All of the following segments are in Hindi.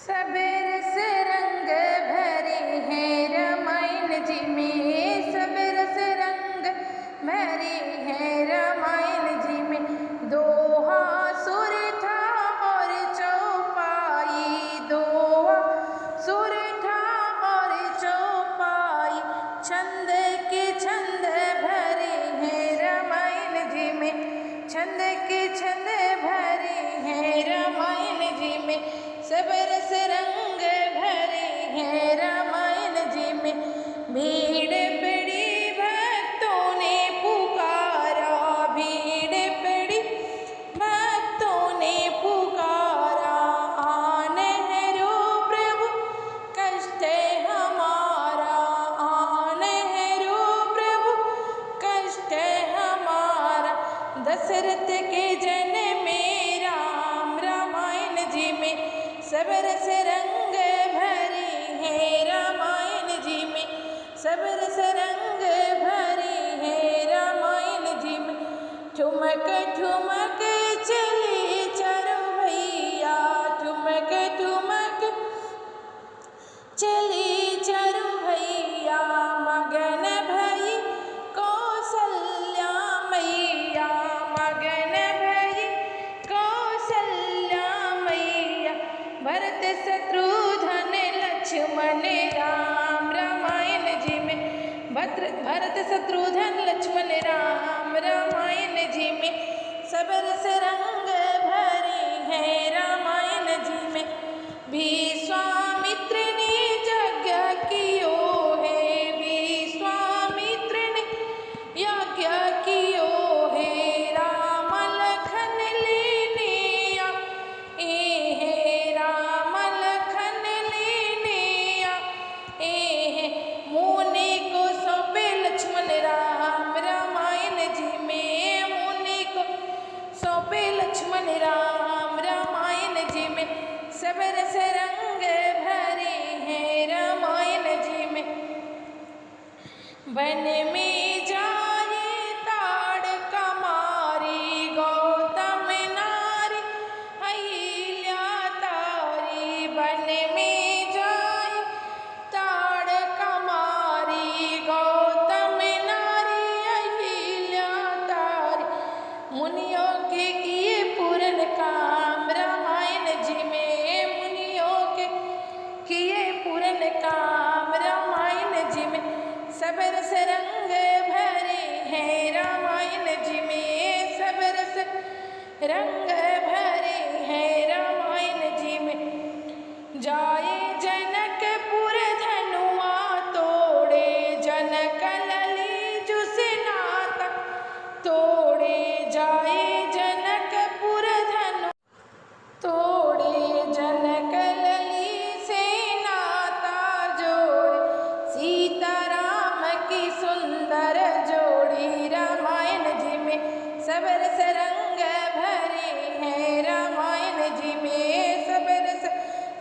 सब रस रंग भरे हैं रामायण जी में, सब रस रंग भरे हैं रामायण जी में। दोहा सुर था और चौपाई, दोहा सुर था और चौपाई, छंद के छंद भरे हैं रामायण जी में, छंद के छंद भरे हैं रामायण जी में। सब रस रंग भरे हैं रामायण जी में। भीड़ पड़ी भक्तों ने पुकारा, भीड़ पड़ी भक्तों ने पुकारा, आने रो प्रभु कष्ट हमारा, आने रो प्रभु कष्ट हमारा। दशरथ के जन्म में राम रामायण जी में, सब रस रंग भरे हैं रामायण जी में, सब रस रंग भरे हैं रामायण जी में। ठुमक ठुमक चले चारों भैया, ठुमक ठुमक चले चारों भैया, मगन भई कौशल्या मैया, मगन भई कौशल्या मैया। भरत शत्रुघ्न लक्ष्मण राम रामायण जी में, भरत शत्रुघ्न लक्ष्मण राम रामायण जी में। सब रस रंग भरे हैं रामायण जी में। विश्वामित्र ने यज्ञ कियो है, विश्वामित्र ने यज्ञ कियो है, राम लखन लेने आए, राम लखन लेने आए। मुनि को सौंपे लक्ष्मण राम रामायण जी में, मुनि को सौंपे लक्ष्मण राम रामायण जी में। सब रस रंग भरे हैं रामायण जी में। वन में जाए ताड़का मारी, गौतम नारी अहिल्या तारी, वन में जाए ताड़का मारी, गौतम नारी अहिल्या तारी। मुनियों के किए पूरन काम रामायण जी में, मुनियों के किए पूरन काम रामायण जी में। सब रस रंग भरे हैं रामायण जी में, सब रस रंग भरे हैं रामायण जी में। जाए जनकपुर धनुआ तोड़े, जनक लली जुसे नाता तोड़े, जाए जनकपुर धनु तोड़े, जनक लली से नाता जोड़े, सीता राम की सुंदर जोड़ी रामायण जी में। सब रस रंग भरे हैं रामायण जी में, सब रस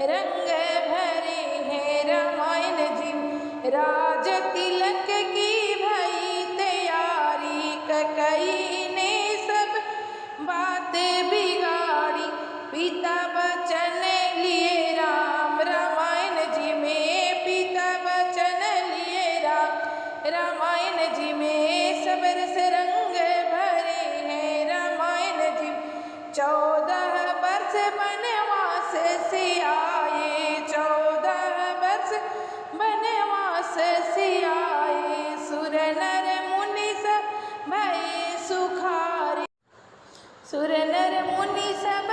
रंग भरे हैं रामायण जी में। राज तिलक की भई तैयारी, ककई ने सब बात बिगाड़ी, पिता वचन लिए राम रामायण जी में, पिता वचन लिए राम रामायण जी में। सब रस रंग भरे हैं रामायण जी में। 14 वर्ष वनवास से आए, 14 वर्ष वनवास से आए, सुर नर मुनि सब भय सुखारे, सुर नर मुनि सब